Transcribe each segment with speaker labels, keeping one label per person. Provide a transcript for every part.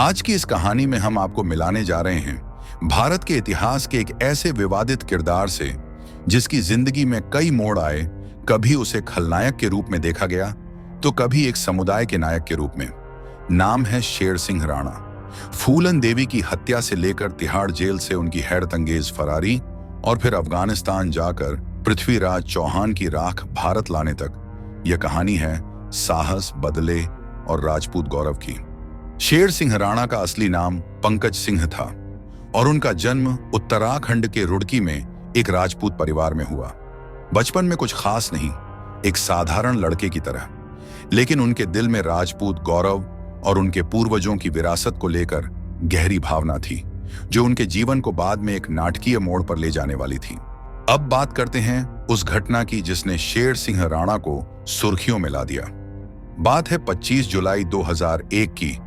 Speaker 1: आज की इस कहानी में हम आपको मिलाने जा रहे हैं भारत के इतिहास के एक ऐसे विवादित किरदार से जिसकी जिंदगी में कई मोड़ आए। कभी उसे खलनायक के रूप में देखा गया तो कभी एक समुदाय के नायक के रूप में। नाम है शेर सिंह राणा। फूलन देवी की हत्या से लेकर तिहाड़ जेल से उनकी हैरतअंगेज फरारी और फिर अफगानिस्तान जाकर पृथ्वीराज चौहान की राख भारत लाने तक यह कहानी है साहस, बदले और राजपूत गौरव की। शेर सिंह राणा का असली नाम पंकज सिंह था और उनका जन्म उत्तराखंड के रुड़की में एक राजपूत परिवार में हुआ। बचपन में कुछ खास नहीं, एक साधारण लड़के की तरह, लेकिन उनके दिल में राजपूत गौरव और उनके पूर्वजों की विरासत को लेकर गहरी भावना थी जो उनके जीवन को बाद में एक नाटकीय मोड़ पर ले जाने वाली थी। अब बात करते हैं उस घटना की जिसने शेर सिंह राणा को सुर्खियों में ला दिया। बात है 25 जुलाई 2001 की,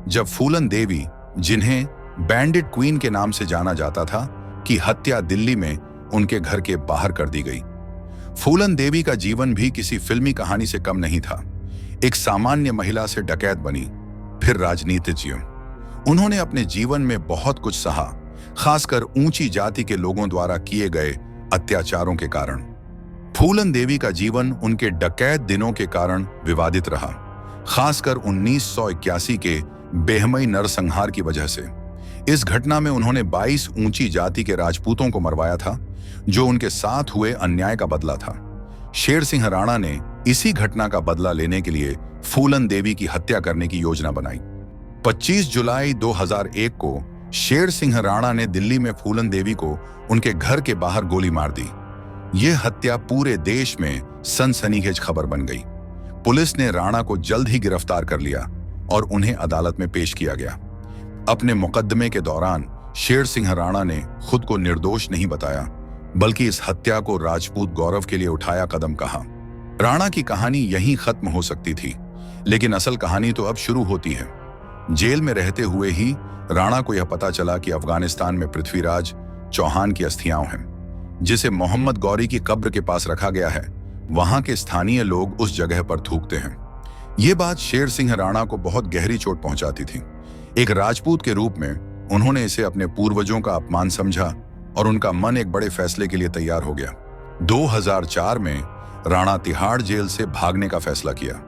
Speaker 1: जब फूलन देवी, जिन्हें बैंडिट क्वीन के नाम से जाना जाता था, की हत्या दिल्ली में उनके घर के बाहर कर दी गई। फूलन देवी का जीवन भी किसी फिल्मी कहानी से कम नहीं था। एक सामान्य महिला से डकैत बनी, फिर राजनीतिज्ञ। उन्होंने अपने जीवन में बहुत कुछ सहा, खासकर ऊंची जाति के लोगों द्वारा किए गए अत्याचारों के कारण। फूलन देवी का जीवन उनके डकैत दिनों के कारण विवादित रहा, खासकर 1981 के बेहमई नरसंहार की वजह से। इस घटना में उन्होंने 22 ऊंची जाति के राजपूतों को मरवाया था, जो उनके साथ हुए अन्याय का बदला था। शेर सिंह राणा ने इसी घटना का बदला लेने के लिए फूलन देवी की हत्या करने की योजना बनाई। 25 जुलाई 2001 को शेर सिंह राणा ने दिल्ली में फूलन देवी को उनके घर के बाहर गोली मार दी। यह हत्या पूरे देश में सनसनीखेज खबर बन गई। पुलिस ने राणा को जल्द ही गिरफ्तार कर लिया और उन्हें अदालत में पेश किया गया। अपने मुकदमे के दौरान शेर सिंह राणा ने खुद को निर्दोष नहीं बताया, बल्कि इस हत्या को राजपूत गौरव के लिए उठाया कदम कहा। राणा की कहानी यहीं खत्म हो सकती थी, लेकिन असल कहानी तो अब शुरू होती है। जेल में रहते हुए ही राणा को यह पता चला कि अफगानिस्तान में पृथ्वीराज चौहान की अस्थियां हैं, जिसे मोहम्मद गौरी की कब्र के पास रखा गया है। वहां के स्थानीय लोग उस जगह पर थूकते हैं। ये बात शेर सिंह राणा को बहुत गहरी चोट पहुंचाती थी। एक राजपूत के रूप में उन्होंने इसे अपने पूर्वजों का अपमान समझा और उनका मन एक बड़े फैसले के लिए तैयार हो गया। 2004 में राणा तिहाड़ जेल से भागने का फैसला किया।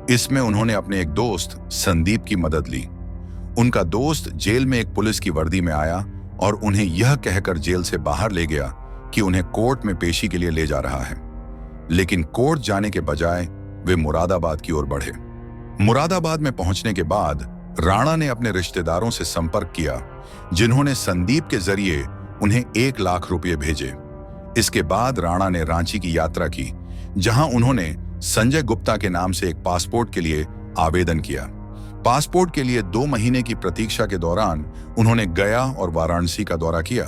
Speaker 1: इसमें उन्होंने अपने एक दोस्त संदीप की मदद ली। उनका दोस्त जेल में एक पुलिस की वर्दी में आया और उन्हें यह कहकर जेल से बाहर ले गया कि उन्हें कोर्ट में पेशी के लिए ले जा रहा है। लेकिन कोर्ट जाने के बजाय वे मुरादाबाद की ओर बढ़े। मुरादाबाद में पहुंचने के बाद राणा ने अपने रिश्तेदारों से संपर्क किया, जिन्होंने संदीप के जरिए उन्हें 1 लाख रुपए भेजे। इसके बाद राणा ने रांची की यात्रा की, जहां उन्होंने संजय गुप्ता के नाम से एक पासपोर्ट के लिए आवेदन किया। पासपोर्ट के लिए 2 महीने की प्रतीक्षा के दौरान उन्होंने गया और वाराणसी का दौरा किया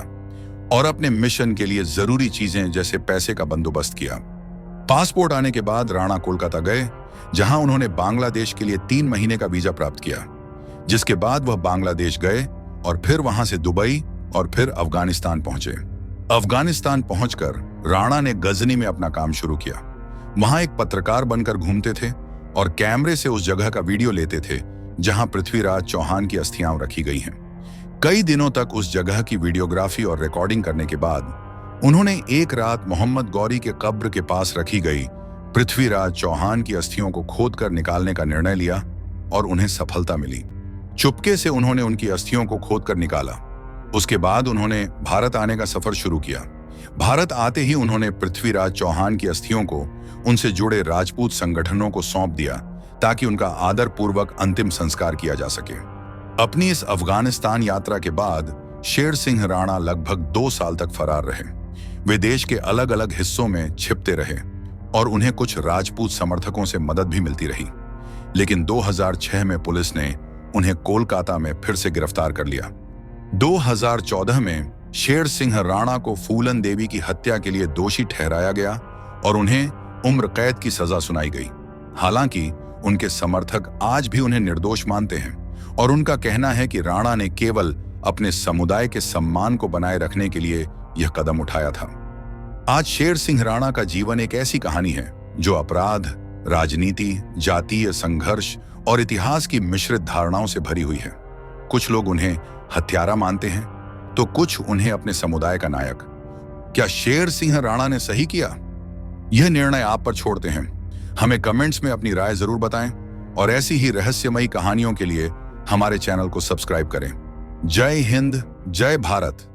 Speaker 1: और अपने मिशन के लिए जरूरी चीजें जैसे पैसे का बंदोबस्त किया। पासपोर्ट आने के बाद राणा कोलकाता गए, जहां उन्होंने बांग्लादेश के लिए 3 महीने का वीजा प्राप्त किया, जिसके बाद वह बांग्लादेश गए और फिर वहां से दुबई और फिर अफगानिस्तान पहुंचे। अफगानिस्तान पहुंचकर राणा ने गजनी में अपना काम शुरू किया। वहां एक पत्रकार बनकर घूमते थे और कैमरे से उस जगह का वीडियो लेते थे जहां पृथ्वीराज चौहान की अस्थियां रखी गई हैं। कई दिनों तक उस जगह की वीडियोग्राफी और रिकॉर्डिंग करने के बाद उन्होंने एक रात मोहम्मद गौरी के कब्र के पास रखी गई पृथ्वीराज चौहान की अस्थियों को खोदकर निकालने का निर्णय लिया और उन्हें सफलता मिली। चुपके से उन्होंने उनकी अस्थियों को खोदकर निकाला। उसके बाद उन्होंने भारत आने का सफर शुरू किया। भारत आते ही उन्होंने पृथ्वीराज चौहान की अस्थियों को उनसे जुड़े राजपूत संगठनों को सौंप दिया ताकि उनका आदरपूर्वक अंतिम संस्कार किया जा सके। अपनी इस अफगानिस्तान यात्रा के बाद शेर सिंह राणा लगभग 2 साल तक फरार रहे। वे देश के अलग अलग हिस्सों में छिपते रहे और उन्हें कुछ राजपूत समर्थकों से मदद भी मिलती रही। लेकिन 2006 में पुलिस ने उन्हें कोलकाता में फिर से गिरफ्तार कर लिया। 2014 में शेर सिंह राणा को फूलन देवी की हत्या के लिए दोषी ठहराया गया और उन्हें उम्र कैद की सजा सुनाई गई। हालांकि उनके समर्थक आज भी उन्हें निर्दोष मानते हैं और उनका कहना है कि राणा ने केवल अपने समुदाय के सम्मान को बनाए रखने के लिए यह कदम उठाया था। आज शेर सिंह राणा का जीवन एक ऐसी कहानी है जो अपराध, राजनीति, जातीय संघर्ष और इतिहास की मिश्रित धारणाओं से भरी हुई है। कुछ लोग उन्हें हत्यारा मानते हैं, तो कुछ उन्हें अपने समुदाय का नायक। क्या शेर सिंह राणा ने सही किया? यह निर्णय आप पर छोड़ते हैं। हमें कमेंट्स में अपनी राय जरूर बताएं और ऐसी ही रहस्यमयी कहानियों के लिए हमारे चैनल को सब्सक्राइब करें। जय हिंद, जय भारत।